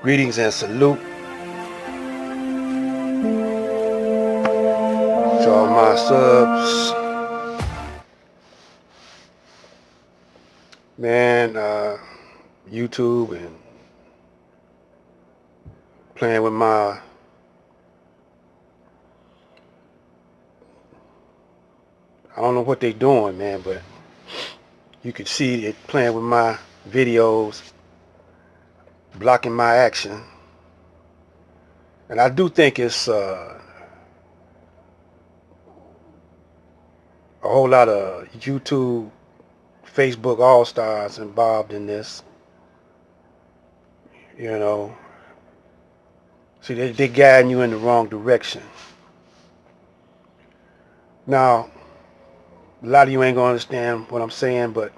Greetings and salute to all my subs. Man, YouTube and playing with my, I don't know what they doing, man, but you can see it playing with my videos, blocking my action. And I do think it's a whole lot of YouTube, Facebook all-stars involved in this, you know. See, they guiding you in the wrong direction. Now, a lot of you ain't gonna understand what I'm saying, but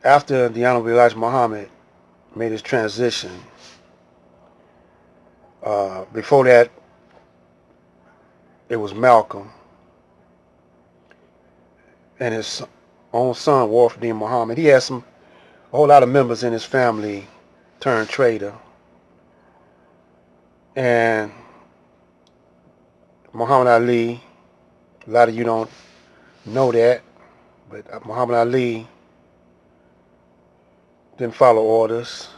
after the Honorable Elijah Muhammad made his transition, before that, it was Malcolm and his own son, Warfadine Muhammad. He had a whole lot of members in his family turned traitor. And Muhammad Ali, a lot of you don't know that, but Muhammad Ali didn't follow orders.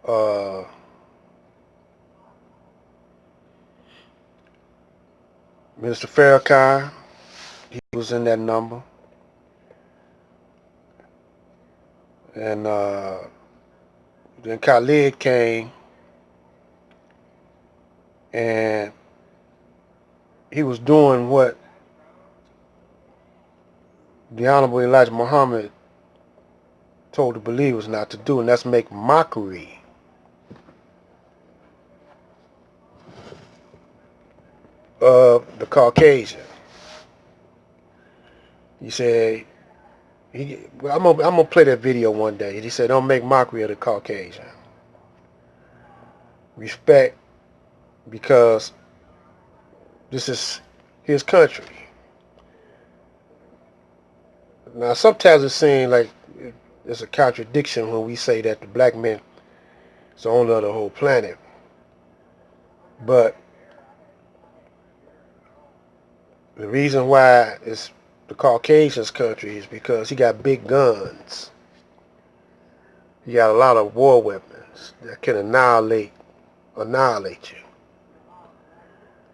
Uh, Minister Farrakhan, he was in that number. And then Khalid came, and he was doing what the Honorable Elijah Muhammad told the believers not to do, and that's make mockery of the Caucasian. He said, I'm gonna play that video one day. He said, don't make mockery of the Caucasian. Respect, because this is his country. Now, sometimes it seems like it's a contradiction when we say that the black man is the owner of the whole planet. But the reason why it's the Caucasian's country is because he got big guns. He got a lot of war weapons that can annihilate you.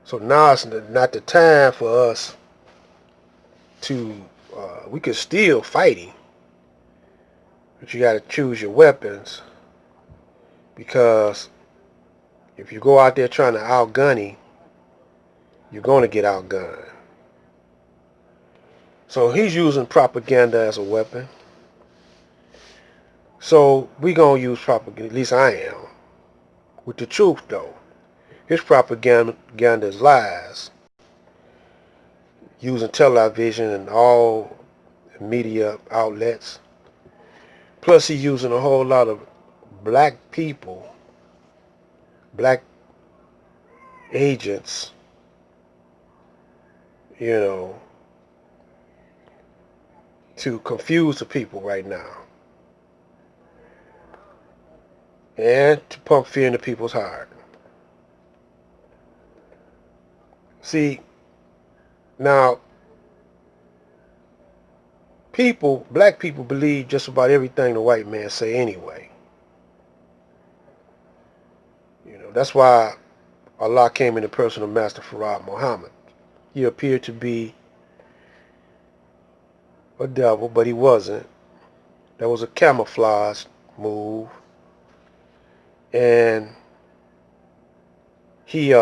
So now it's not the time for us to, we could still fighting, but you got to choose your weapons, because if you go out there trying to outgun him, you're going to get outgunned. So he's using propaganda as a weapon. So we going to use propaganda, at least I am, with the truth though. His propaganda is lies, using television and all media outlets. Plus he's using a whole lot of black people, black agents, you know, to confuse the people right now. And to pump fear into people's heart. See, now, black people believe just about everything the white man say anyway. You know, that's why Allah came in the person of Master Farad Muhammad. He appeared to be a devil, but he wasn't. That was a camouflage move. And he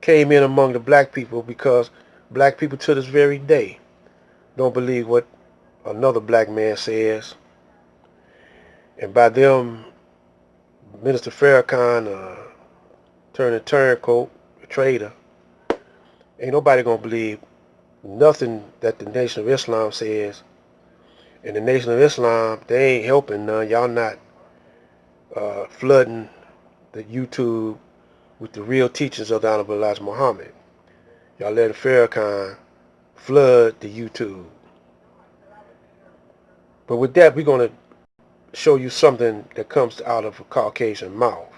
came in among the black people because black people to this very day don't believe what another black man says. And by them, Minister Farrakhan turning turncoat, a traitor, ain't nobody gonna believe nothing that the Nation of Islam says. And the Nation of Islam, they ain't helping none. Y'all not flooding the YouTube with the real teachings of the Honorable Elijah Muhammad. Y'all let Farrakhan flood the YouTube. But with that, we're going to show you something that comes out of a Caucasian mouth.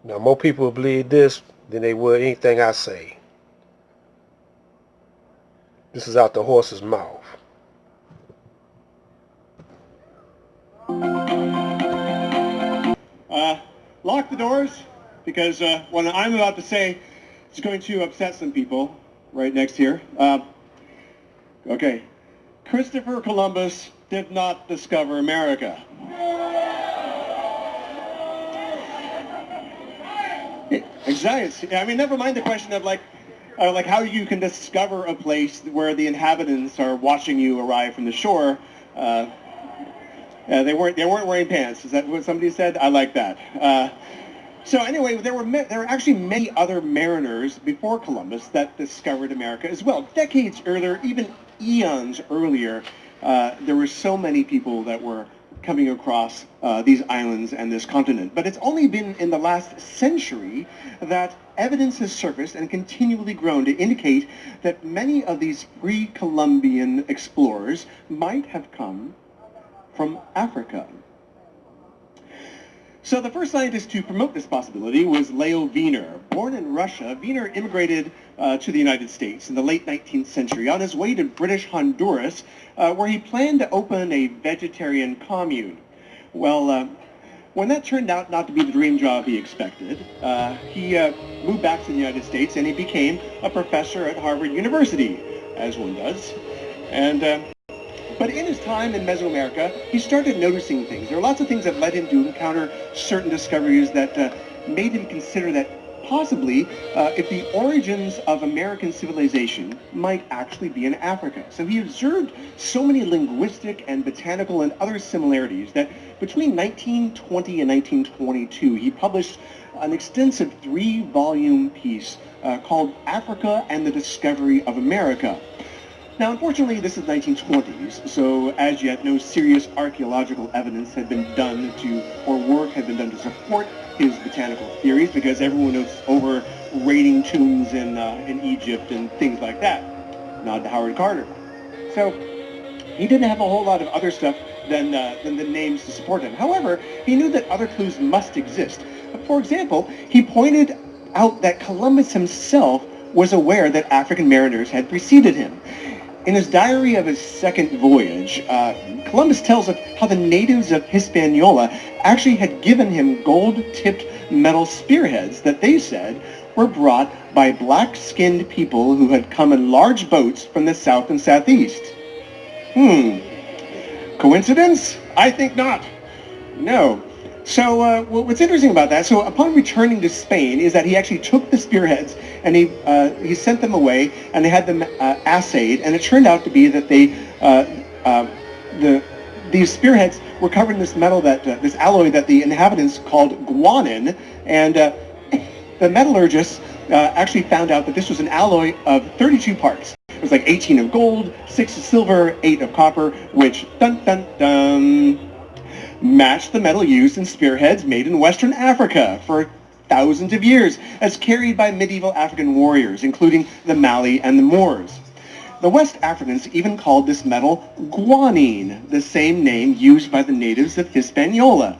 Now, more people will believe this than they would anything I say. This is out the horse's mouth. Lock the doors, because what I'm about to say is going to upset some people right next here. Okay. Christopher Columbus did not discover America. Exactly. I mean, never mind the question of like how you can discover a place where the inhabitants are watching you arrive from the shore. They weren't wearing pants. Is that what somebody said? I like that. So anyway, there were actually many other mariners before Columbus that discovered America as well. Decades earlier, even eons earlier, there were so many people that were coming across these islands and this continent. But it's only been in the last century that evidence has surfaced and continually grown to indicate that many of these pre-Columbian explorers might have come from Africa. So the first scientist to promote this possibility was Leo Wiener. Born in Russia, Wiener immigrated to the United States in the late 19th century on his way to British Honduras, where he planned to open a vegetarian commune. Well, when that turned out not to be the dream job he expected, he moved back to the United States and he became a professor at Harvard University, as one does. But in his time in Mesoamerica, he started noticing things. There are lots of things that led him to encounter certain discoveries that made him consider that possibly if the origins of American civilization might actually be in Africa. So he observed so many linguistic and botanical and other similarities that between 1920 and 1922, he published an extensive 3-volume piece called Africa and the Discovery of America. Now, unfortunately, this is 1920s, so as yet no serious archaeological evidence had been done or work had been done to support his botanical theories, because everyone was over raiding tombs in Egypt and things like that. Nod to Howard Carter. So he didn't have a whole lot of other stuff than the names to support him. However, he knew that other clues must exist. For example, he pointed out that Columbus himself was aware that African mariners had preceded him. In his diary of his second voyage, Columbus tells of how the natives of Hispaniola actually had given him gold-tipped metal spearheads that they said were brought by black-skinned people who had come in large boats from the south and southeast. Coincidence? I think not. No. So what's interesting about that, so upon returning to Spain, is that he actually took the spearheads and he sent them away and they had them assayed, and it turned out to be that these spearheads were covered in this metal this alloy that the inhabitants called guanin, and the metallurgists actually found out that this was an alloy of 32 parts. It was like 18 of gold, 6 of silver, 8 of copper, which dun dun dun matched the metal used in spearheads made in Western Africa for thousands of years, as carried by medieval African warriors, including the Mali and the Moors. The West Africans even called this metal guanine, the same name used by the natives of Hispaniola.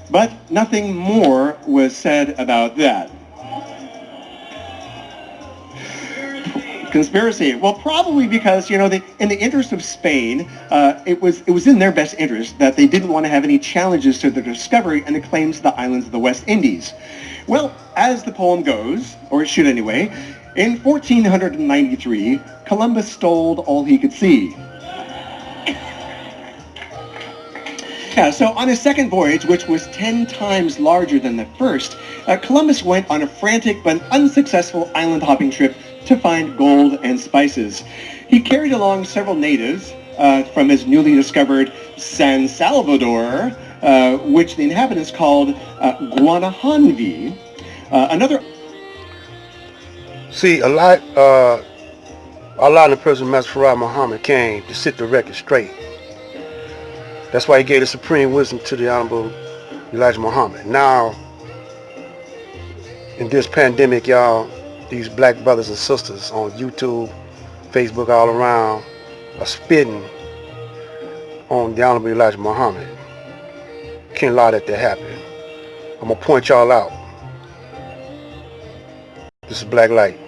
But nothing more was said about that. Conspiracy. Well, probably because, in the interest of Spain, it was in their best interest that they didn't want to have any challenges to their discovery and the claims to the islands of the West Indies. Well, as the poem goes, or it should anyway, in 1493, Columbus stole all he could see. Yeah, so on his second voyage, which was 10 times larger than the first, Columbus went on a frantic but unsuccessful island-hopping trip to find gold and spices. He carried along several natives from his newly discovered San Salvador, which the inhabitants called Guanahanvi. See, Allah and the Prophet Master Muhammad came to set the record straight. That's why he gave the supreme wisdom to the Honorable Elijah Muhammad. Now, in this pandemic, y'all, these black brothers and sisters on YouTube, Facebook, all around are spitting on the Honorable Elijah Muhammad. Can't allow that to happen. I'm gonna point y'all out. This is Black Light.